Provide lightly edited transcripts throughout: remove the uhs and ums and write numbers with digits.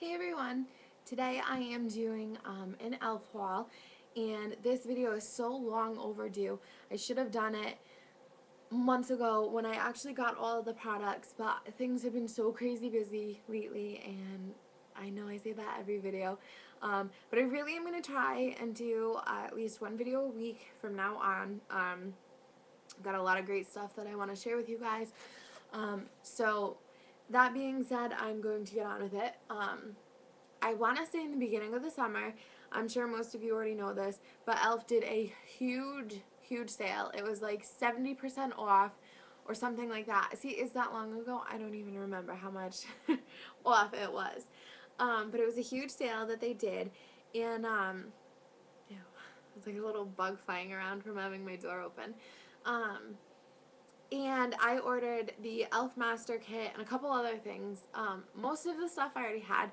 Hey everyone, today I am doing an E.L.F. haul, and this video is so long overdue. I should have done it months ago when I actually got all of the products, but things have been so crazy busy lately, and I know I say that every video, but I really am going to try and do at least one video a week from now on. I've got a lot of great stuff that I want to share with you guys. So that being said, I'm going to get on with it. I want to say in the beginning of the summer, I'm sure most of you already know this, but E.L.F. did a huge sale. It was like 70% off or something like that. See, is that long ago? I don't even remember how much off it was. But it was a huge sale that they did, and ew, it's like a little bug flying around from having my door open. And I ordered the E.L.F. Master Kit and a couple other things. Most of the stuff I already had,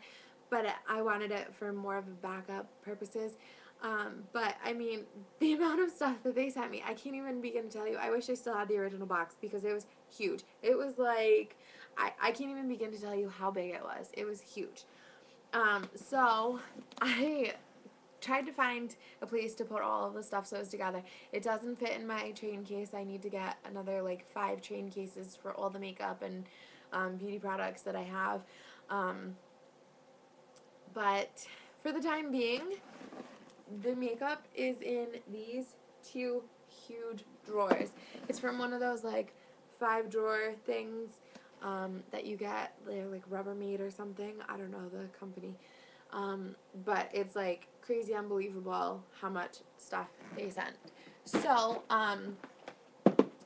but I wanted it for more of a backup purposes. But I mean, the amount of stuff that they sent me, I can't even begin to tell you. I wish I still had the original box because it was huge. It was like, I can't even begin to tell you how big it was. It was huge. So I tried to find a place to put all of the stuff so it was together. It doesn't fit in my train case. I need to get another like 5 train cases for all the makeup and beauty products that I have. But for the time being, the makeup is in these 2 huge drawers. It's from one of those like 5-drawer things that you get. They're like Rubbermaid or something. I don't know the company. But it's like crazy unbelievable how much stuff they sent. So,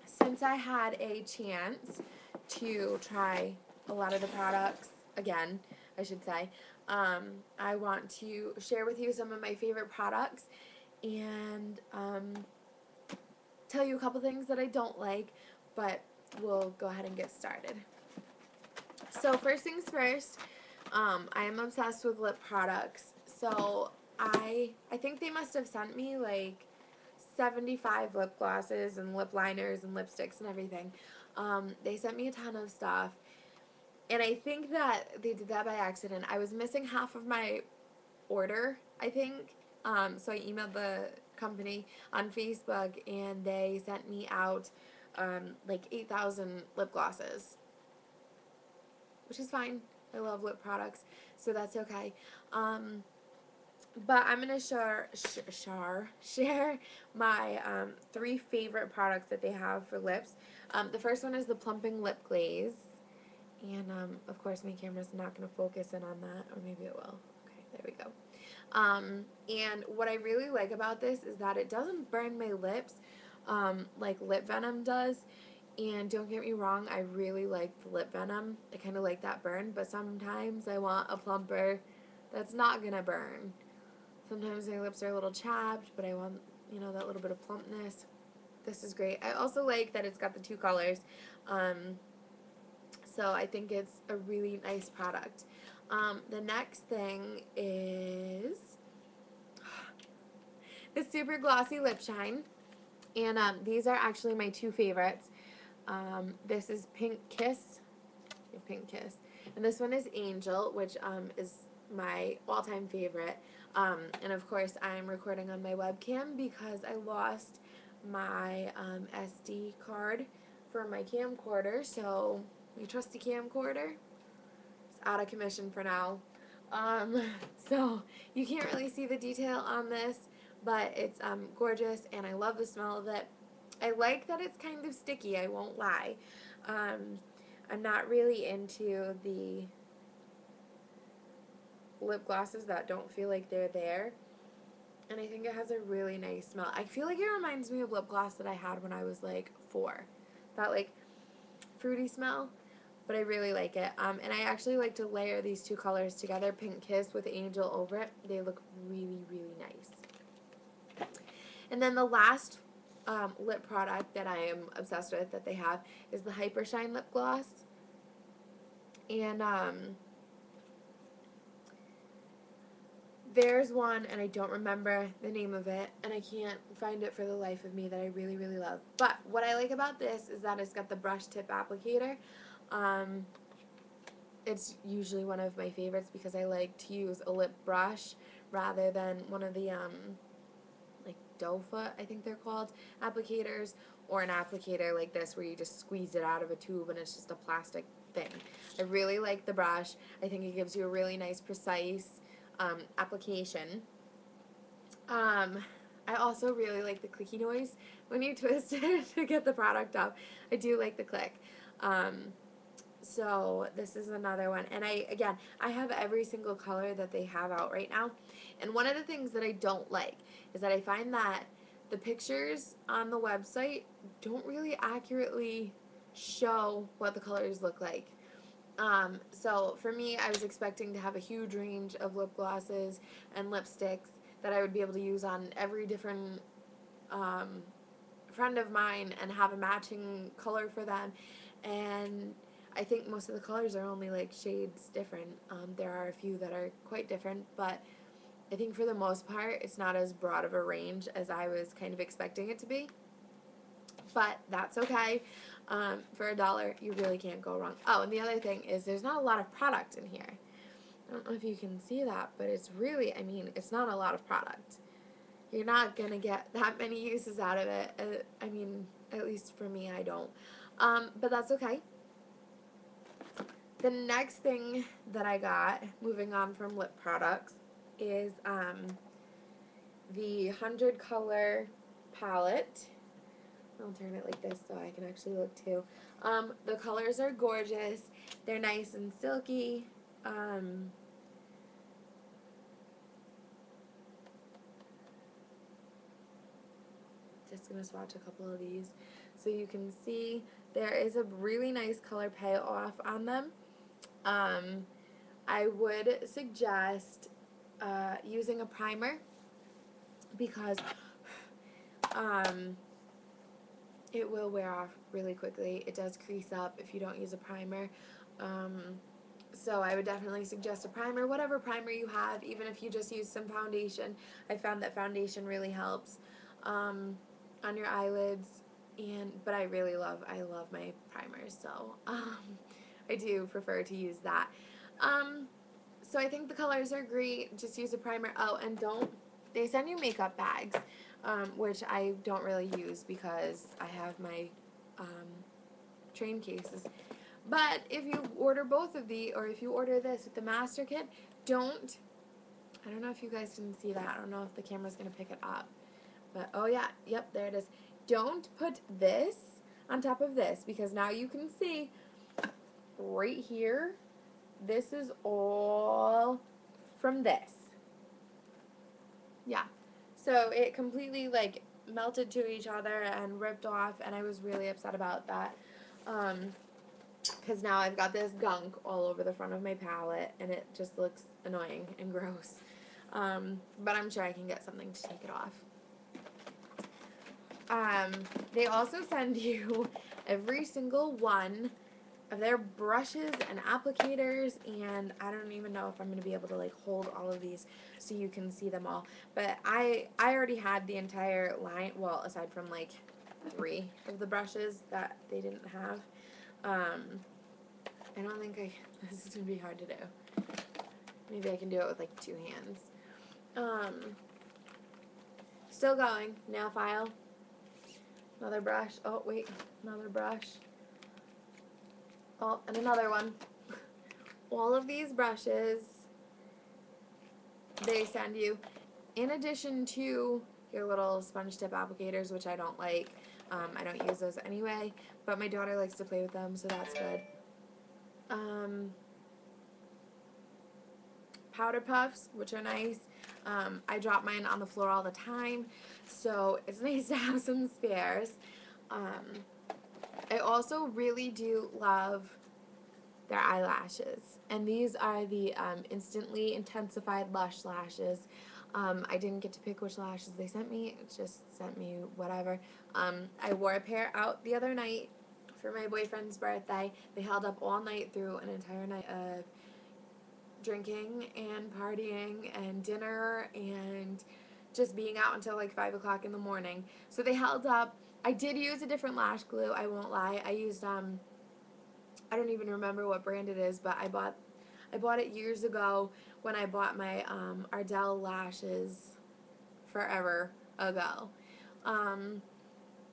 since I had a chance to try a lot of the products again, I should say, I want to share with you some of my favorite products and tell you a couple things that I don't like, but we'll go ahead and get started. So first things first, I am obsessed with lip products. So I think they must have sent me like 75 lip glosses and lip liners and lipsticks and everything. They sent me a ton of stuff. And I think that they did that by accident. I was missing half of my order, I think. So I emailed the company on Facebook and they sent me out like 8,000 lip glosses, which is fine. I love lip products, so that's okay. But I'm going to share my 3 favorite products that they have for lips. The first one is the Plumping Lip Glaze. And, of course, my camera's not going to focus in on that, or maybe it will. Okay, there we go. And what I really like about this is that it doesn't burn my lips like lip venom does. And don't get me wrong, I really like the lip venom. I kind of like that burn, but sometimes I want a plumper that's not going to burn. Sometimes my lips are a little chapped, but I want, you know, that little bit of plumpness. This is great. I also like that it's got the 2 colors. So I think it's a really nice product. The next thing is the Super Glossy Lip Shine. And these are actually my 2 favorites. This is Pink Kiss. Pink Kiss. And this one is Angel, which is my all-time favorite. And of course, I'm recording on my webcam because I lost my SD card for my camcorder. So my trusty camcorder is out of commission for now. So you can't really see the detail on this, but it's gorgeous and I love the smell of it. I like that it's kind of sticky, I won't lie. I'm not really into the lip glosses that don't feel like they're there. And I think it has a really nice smell. I feel like it reminds me of lip gloss that I had when I was like 4. That like fruity smell. But I really like it. And I actually like to layer these 2 colors together, Pink Kiss with Angel over it. They look really nice. And then the last lip product that I am obsessed with that they have is the Hyper Shine Lip Gloss. And there's one, and I don't remember the name of it, and I can't find it for the life of me, that I really love. But what I like about this is that it's got the brush tip applicator. it's usually one of my favorites because I like to use a lip brush rather than one of the like doe foot, I think they're called, applicators, or an applicator like this where you just squeeze it out of a tube and it's just a plastic thing. I really like the brush. I think it gives you a really nice, precise application. I also really like the clicky noise when you twist it to get the product up. I do like the click. So this is another one, and I have every single color that they have out right now. And one of the things that I don't like is that I find that the pictures on the website don't really accurately show what the colors look like. So for me, I was expecting to have a huge range of lip glosses and lipsticks that I would be able to use on every different friend of mine and have a matching color for them. And I think most of the colors are only like shades different. There are a few that are quite different, but I think for the most part it's not as broad of a range as I was kind of expecting it to be. But that's okay. For $1, you really can't go wrong. Oh, and the other thing is there's not a lot of product in here. I don't know if you can see that, but it's really, I mean, it's not a lot of product. You're not going to get that many uses out of it. I mean, at least for me, I don't. But that's okay. The next thing that I got, moving on from lip products, is the 100 color palette. I'll turn it like this so I can actually look too. The colors are gorgeous. They're nice and silky. Just going to swatch a couple of these so you can see there is a really nice color payoff on them. I would suggest using a primer because it will wear off really quickly. It does crease up if you don't use a primer. So I would definitely suggest a primer, whatever primer you have, even if you just use some foundation. I found that foundation really helps on your eyelids, but I love my primers, so I do prefer to use that. So I think the colors are great. Just use a primer. Oh, and they send you makeup bags, which I don't really use because I have my train cases. But if you order both of these, or if you order this with the master kit, I don't know if you guys can see that. I don't know if the camera's going to pick it up. But, oh yeah, yep, there it is. Don't put this on top of this because now you can see right here, this is all from this. Yeah. So it completely like melted to each other and ripped off, and I was really upset about that. Because now I've got this gunk all over the front of my palette, and it just looks annoying and gross. But I'm sure I can get something to take it off. They also send you every single one of their brushes and applicators, and I don't even know if I'm going to be able to like hold all of these so you can see them all. But I already had the entire line, well, aside from like 3 of the brushes that they didn't have. I don't think this is going to be hard to do. Maybe I can do it with like 2 hands. Still going. Nail file. Another brush. Oh, wait. Another brush. Oh, and another one. All of these brushes, they send you, in addition to your little sponge tip applicators, which I don't like. I don't use those anyway, but my daughter likes to play with them, so that's good. Powder puffs, which are nice. I drop mine on the floor all the time, so it's nice to have some spares. I also really do love their eyelashes, and these are the Instantly Intensified Lush Lashes. I didn't get to pick which lashes they sent me. It just sent me whatever. I wore a pair out the other night for my boyfriend's birthday. They held up all night through an entire night of drinking and partying and dinner and just being out until like 5 o'clock in the morning. So they held up. I did use a different lash glue, I won't lie. I used I don't even remember what brand it is, but I bought it years ago when I bought my Ardell lashes forever ago. Um,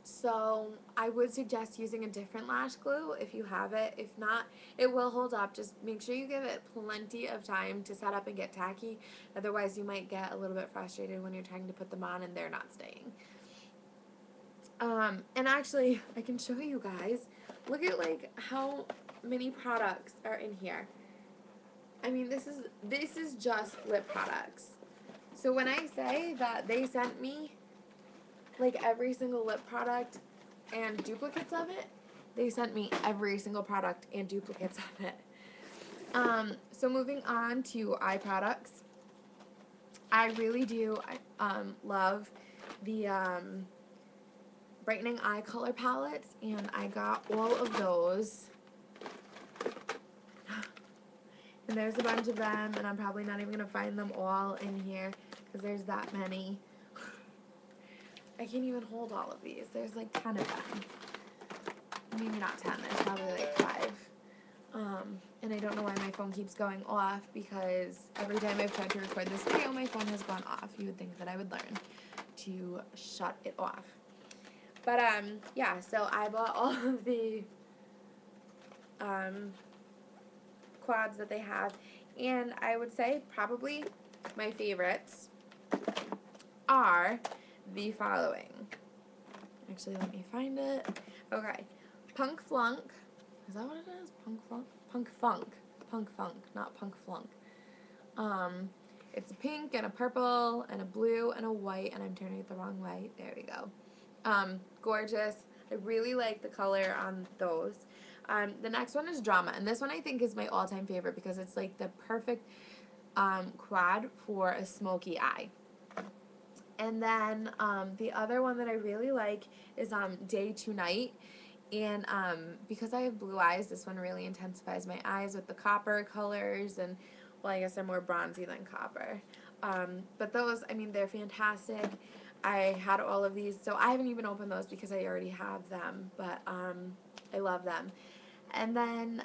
so I would suggest using a different lash glue if you have it. If not, it will hold up. Just make sure you give it plenty of time to set up and get tacky. Otherwise, you might get a little bit frustrated when you're trying to put them on and they're not staying. And actually, I can show you guys. Look at like how many products are in here. I mean, this is just lip products. So when I say that they sent me like every single lip product and duplicates of it, they sent me every single product and duplicates of it. So moving on to eye products, I really do love the brightening eye color palettes, and I got all of those. And there's a bunch of them, and I'm probably not even going to find them all in here because there's that many. I can't even hold all of these. There's like 10 of them. Maybe not 10. There's probably like 5. And I don't know why my phone keeps going off because every time I've tried to record this video, my phone has gone off. You would think that I would learn to shut it off. But, yeah, so I bought all of the quads that they have. And I would say probably my favorites are the following. Actually, let me find it. Okay. Punk Flunk. Is that what it is? Punk Flunk? Punk Funk. Punk Funk, not Punk Flunk. It's a pink and a purple and a blue and a white, and I'm turning it the wrong way. There we go. Gorgeous. I really like the color on those. The next one is Drama, and this one I think is my all-time favorite because it's like the perfect quad for a smoky eye. And then the other one that I really like is Day to Night. And because I have blue eyes, this one really intensifies my eyes with the copper colors. And, well, I guess they're more bronzy than copper. But those, I mean, they're fantastic. I had all of these. So I haven't even opened those because I already have them. But I love them. And then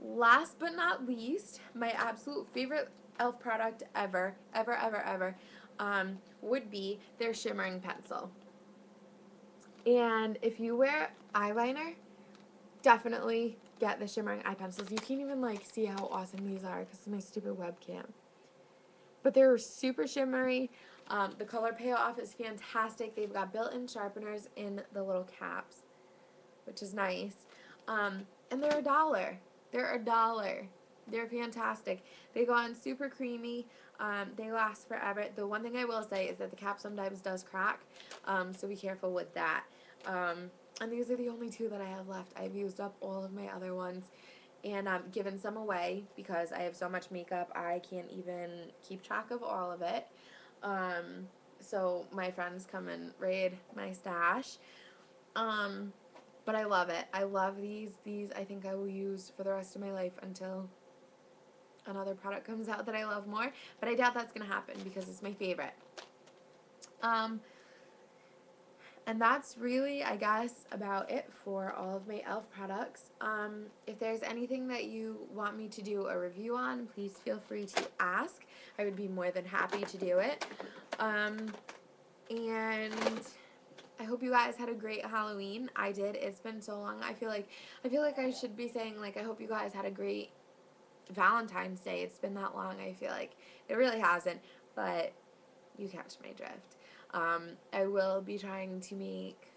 last but not least, my absolute favorite E.L.F. product ever would be their shimmering pencil. And if you wear eyeliner, definitely get the shimmering eye pencils. You can't even like see how awesome these are because of my stupid webcam. But they're super shimmery. The color payoff is fantastic. They've got built-in sharpeners in the little caps, which is nice. And they're $1. They're $1. They're fantastic. They go on super creamy. They last forever. The one thing I will say is that the cap sometimes does crack, so be careful with that. And these are the only 2 that I have left. I've used up all of my other ones and given some away because I have so much makeup I can't even keep track of all of it. So my friends come and raid my stash. But I love it. I love these. These I think I will use for the rest of my life until another product comes out that I love more. But I doubt that's going to happen because it's my favorite. And that's really, I guess, about it for all of my E.L.F. products. If there's anything that you want me to do a review on, please feel free to ask. I would be more than happy to do it. And I hope you guys had a great Halloween. I did. It's been so long. I feel like I should be saying like I hope you guys had a great Valentine's Day. It's been that long. I feel like it really hasn't, but you catch my drift. I will be trying to make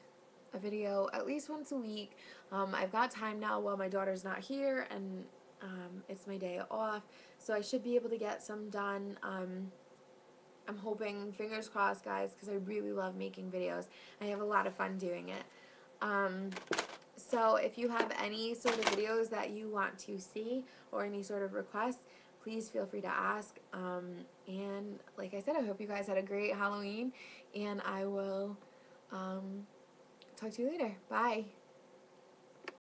a video at least once a week. I've got time now while my daughter's not here, and it's my day off, so I should be able to get some done. I'm hoping, fingers crossed, guys, because I really love making videos. I have a lot of fun doing it. So if you have any sort of videos that you want to see or any sort of requests, please feel free to ask. And like I said, I hope you guys had a great Halloween, and I will talk to you later. Bye.